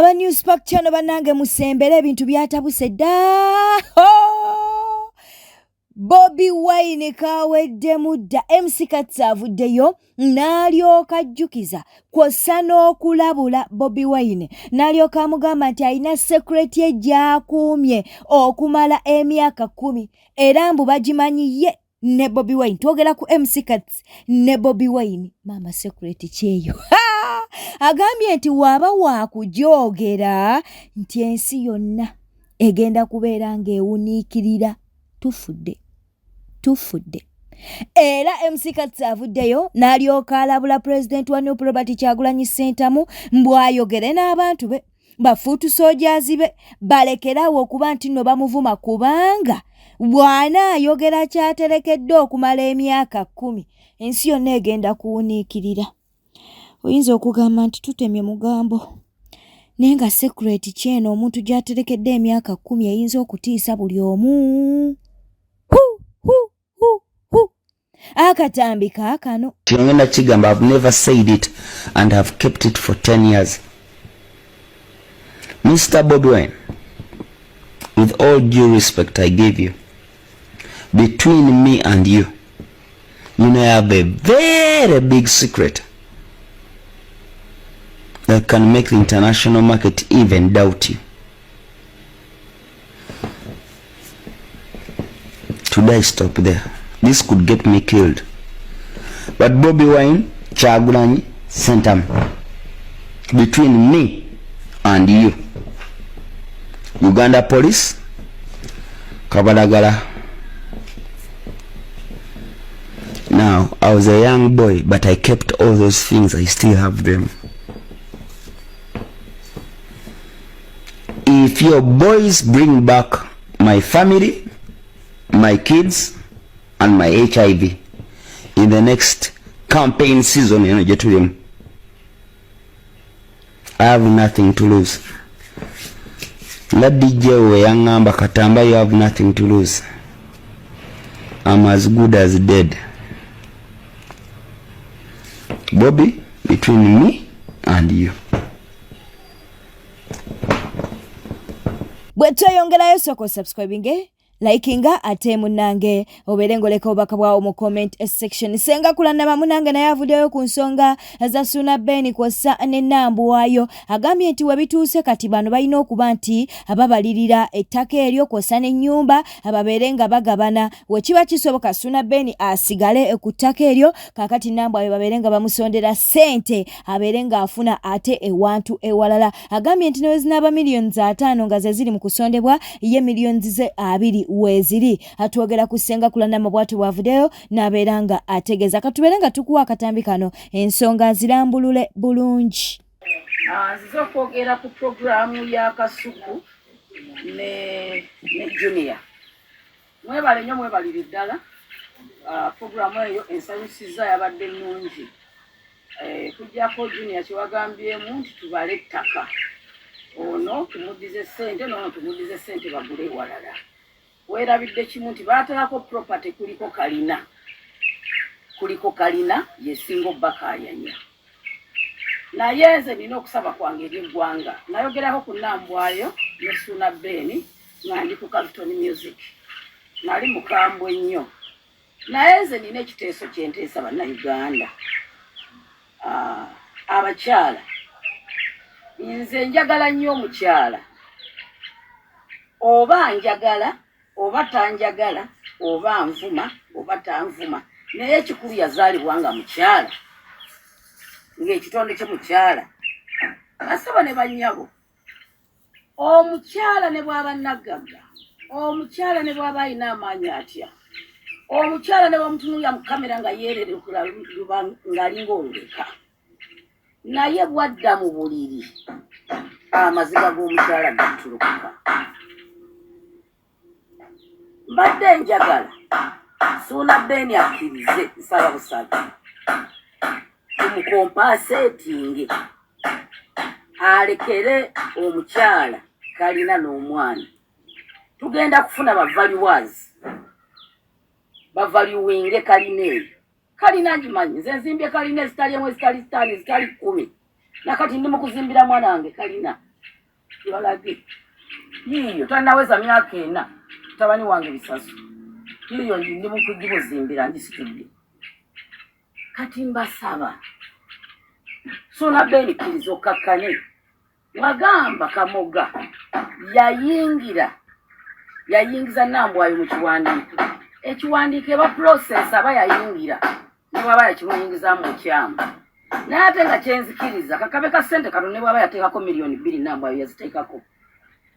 Aba News Park channel banange musembere ebintu byatabuse dda. Bobi Wine kawedde mudda MC Katz avuddeyo n'alyoka ajjukiza kw'ossa n'okulabula Bobi Wine n'alyoka amugamba nti alina security ye gy'akuumye okumala emyaka 10 era mbu bagimanyiye ne Bobi Wine. Twogera ku MC Katz ne Bobi Wine mama security kyeyo. Agambye nti waba wakujoogera nti ensi yonna egenda kubeera ng'ewuniikirira tufudde. Era MC Katz avuddeyo n'alyoka alabula President wa New Robert Kyagulanyi Ssentamu mbwayogere n'abantu be bafuutu sojazi be balekerawo okuba nti no bamuvuma kubanga bwana ayogera kyaterekedde okumala emyaka 10 ensi yonna egenda kuwuniikirira. Oyinza okugamba nti tutemye mugambo naye nga security kyeno omuntu gyaterekedde emyaka 10 eyinza okutiisa buli omu. Akatambi kaakano Tiongena Chigamba, I've never said it and have kept it for 10 years. Mr. Bobi Wine, with all due respect I give you, between me and you know I have a very big secret that can make the international market even doubt you. Should I stop there? This could get me killed. But Bobi Wine, Kyagulanyi Ssentamu, between me and you, Uganda Police, Kabalagala. Now, I was a young boy, but I kept all those things. I still have them. If your boys bring back my family, my kids, and my HIV in the next campaign season, I have nothing to lose. Let DJ Weyangamba Katamba, you have nothing to lose. I'm as good as dead. Bobby, between me and you. Bwetoyongerayo soko subscribing likinga ate munange oberengoleka obaka bwawo mu comment section. Senga kulandaba munange naye avuddeyo ku nsonga za Suna Ben kw'ossa ne Nambuwayo. Agambye nti webituuse kati bano balina okuba nti ababalirira ettaka eryo kw'ossa n'ennyumba ababeerenga bagabana. Wekiba kisoboka Suna Ben asigale ku ttaka eryo kakati Nambuwayo babeerenga bamusondera ssente abeerenga afuna ate ewantu ewalala. Agambye nti newezinaba millions 5 nga ze ziri mu kusondebwa ye millions 2 weziri. Atwogera kusenga kulanda mabwatu bwavudeyo naberanga ategeza katuberenga tukuwa akatambi kano ensonga zirambulule bulungi. Nziza kwogera ku programu ya Kasuku ne Junior. Mwebale nnyo mwebalire ddala. Programu eyo ensanyusiza yabadde nnungi. Kujjako Junior kiwagambyemu nti tubale ettaka. Ono tumudize ssente n'ono tumudize ssente bagule walala. Werabidde kimu nti baatalako property kuliko kalina yesingo bakayanya. Naye nze nina okusaba kwange eri eggwanga. Nayogerako ku Nambuwayo ne Suna Ben nga ndi ku Capitol Music. Nali mukambwe nnyo. Naye nze nina ekiteeso kye nteesa bannayuganda. Abakyala. Nze njagala nnyo omukyala. Oba njagala, oba tanjagala, oba nvuma, oba tanvuma. Naye ekikulu yazaalibwa nga mukyala. Ng'ekitonde kye mukyala. Asaba ne bannyabo. Omukyala ne bw'aba nagagga. Omukyala ne bw'aba alina amaanyi atya. Omukyala ne bamutunuulira mu kamera nga yeererukula ng'alinga oluleka. Naye bwadda mu buliri amaziga g'omukyala gatulukuka. Mbadde njagala Suna Ben akkirize nsaba busabi tumukompaseetinge alekere omukyala kalina n'omwana. Tugenda kufuna bavaluwinge kalina eyo. Kalina ngimanyi nze nzimbye kalina ezitali emu ezitali 5 ezitali 10 nakati ndi mu kuzimbira mwana wange kalina. Ibalage. Yiyo tanaweza myaka 4 tabani wange bisasu. Yiyo ndi mukugibuzimbira ndisitudde. Kati mbasaba. Suna Beni kirizo kakane. Wagamba Kamoga yayingiza Nambwayo mu kiwandiiko. Ekiwandiiko eba process aba yayingira. Niba baya kimuyingiza mu kyamba. Nate nga kyenzikiriza kakabe ka sente kano ne baba yateekako miliyoni 2 Nambwayo yaziteekako.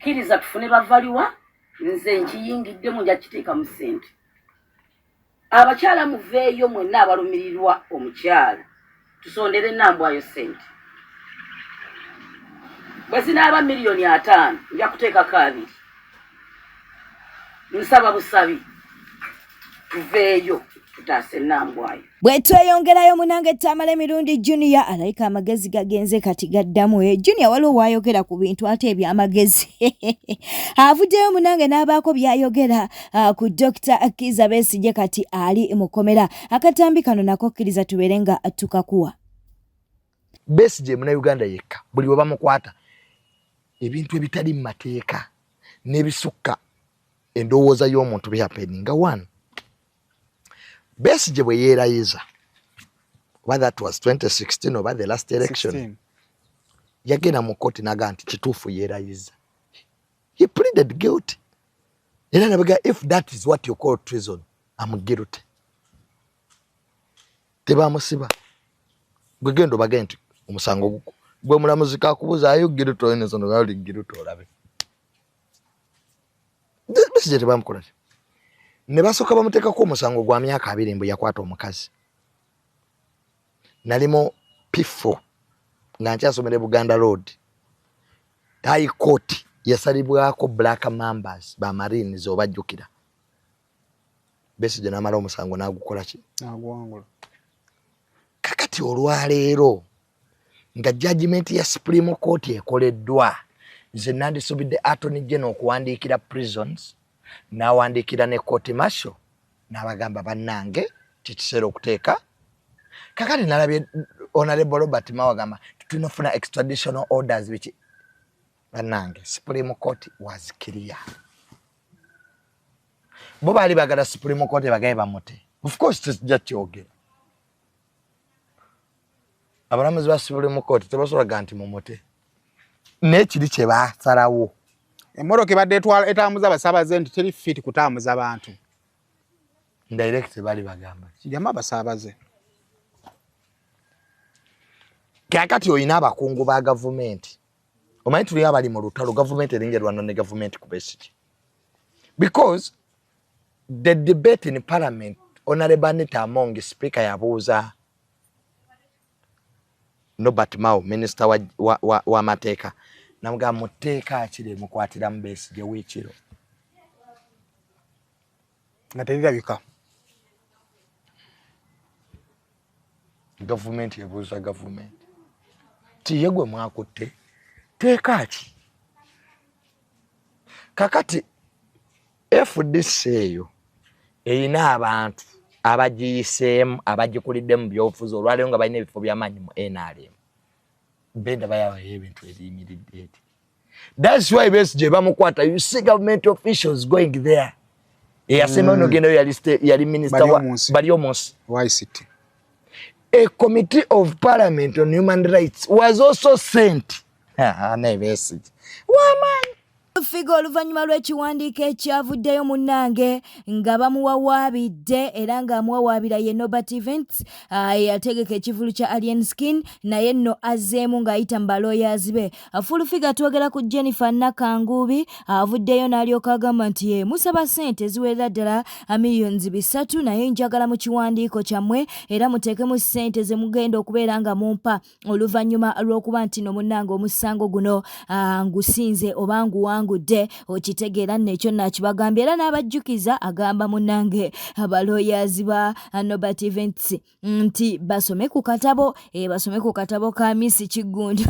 Kiriza tufune bavaliwa nze nkiyingidde mu jakiteeka mu sente. Abakyala muveeyo mwenna abalumirirwa omukyala. Tusondere Nambwayo sente. Bwezinaaba miliyoni 5 nja kuteekako 2. Nsaba busabi. Tuveeyo tutaase Nambwayo. Bwetweyongerayo munange Tamale Mirundi Junior alayika amagezi gagenze kati gaddamu. Junior waliwo wayogera ku bintu ate ebyamagezi. Avuddeyo munange n'abaako byayogera ku Dr. Kizza Besigye kati ali mukomera. Akatambi kano nako kkiriza tubeere nga tukakuwa. Besigye muna Uganda yekka buli we bamukwata ebintu ebitali mu mateeka n'ebisukka endowooza y'omuntu bihappeninga. One, Besigye bwe yeerayiza, whether that was 2016 or the last election, 16. Yagenda mu kkooti n'agamba nti kituufu yeerayiza. He pleaded guilty. Era nabaga, if that is what you call treason, I'm guilty. Tebamusiba. Gwe genda obage nti omusango guko. Gwe mulamuzi kakubuza ayo guilty or innocent oli guilty olabe. Besigye tebamukola. Ne basooka bamuteekako omusango gwa myaka 2 mbu yakwata omukazi. Nalimo P4 nga nkyasomera Buganda Road. High Court yasalibwako Black Mambas ba Marines obajjukira. Besigye n'amala omusango n'agukola ki? N'aguwangula. Kakati olwaleero nga judgment ya Supreme Court ekoleddwa, nze nandisubidde Attorney General okuwandiikira prisons n'awandiikira ne court martial n'abagamba bannange kikiseera okuteeka. Kakati nalabye Honorable Robert Mawagamba tunafuna extraditional orders which bannange Supreme Court was clear. Bo baali bagala Supreme Court bagaye bamute. Of course tujja kyogera. Abalamuzi ba Supreme Court tebasobola ganti mumute. N'ekiri kye basalawo. Emmoroka ebadde etambuza abasaabaze nti teri fit kutambuza abantu. Direct bali bagamba. Kijama abasaabaze. Kakati oyina abakungu ba government. Omanyi tuli abali mu lutalo government eringerwa ne government ku Besigye. Because the debate in parliament, Honorable Anita Among, speaker yabuuza Norbert Mao, minister wa mateeka. Namuga muteeka akiri mukwatira mu Besigye w'ekiro. Nga terirabika. Government yabuuza government. Tiyegwe mwakutte. Teeka ki? Kakati FDC eyo erina abantu abagiyiseemu abagikulidde mu byobufuzi olwaleero nga balina ebifo by'amaanyi mu NRM. Benda bayabayo ebintu ebiyimiridde eti. That's why Besigye bamukwata. You see government officials going there. Eyasema onogenda yali minister bali omunsi. YCT. A committee of parliament on human rights was also sent. Besigye. Waman. Figo oluvannyuma lw'ekiwandiiko ekyavuddeyo munnange nga bamuwawaabidde era nga amuwawaabira ye Norbert Events yategeka ekivulu kya Alien Skin naye nno azzeemu ng'ayita mu balooyazi be. Fulufiga twogera ku Jennifer Nakangubi avuddeyo n'alyoka agamba nti ye musaba ssente ziwerera ddala miliyoni 3 naye njagala mu kiwandiiko kyammwe era muteekemu ssente ze mugenda okubeera nga mumpa oluvannyuma lw'okuba nti no munnange omusango guno ngusinze oba nguwangudde okitegeera n'ekyo nakibagambye era n'abajjukiza agamba munnange abalooyazi ba Norbert Events nti basome ku katabo ka Miss Kigundu.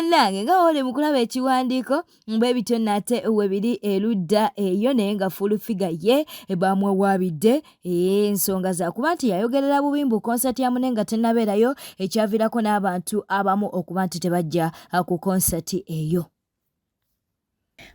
bannange nga wole mu kulaba ekiwandiiko bwe bityo nate webiri erudda eyo naye nga full figure ye bamwewabidde ensonga za kuba nti yayogerera bubi mbu concert ya Munenga tennabeerayo ekyaviirako n'abantu abamu okuba nti tebajja ku concert eyo.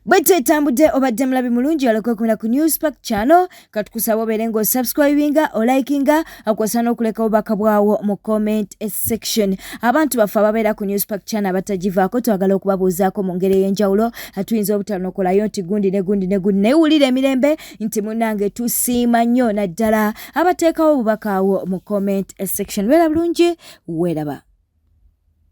Bwete etambudde obadde mulabi mulungi alako okumira ku Newspark channel katukusaba obeere ng'osubscribinga olikinga akwasa n'okuleka obubaka bwawo mu comment section. Abantu baffe ababeera ku Newspark channel abatagivaako twagala okubabuuzaako mu ngeri ey'enjawulo tuyinza obutanokolayo nti gundi naye wulira emirembe nti munnange tusiima nnyo naddala abateekawo obubaka awo mu comment section. Weera bulungi weeraba.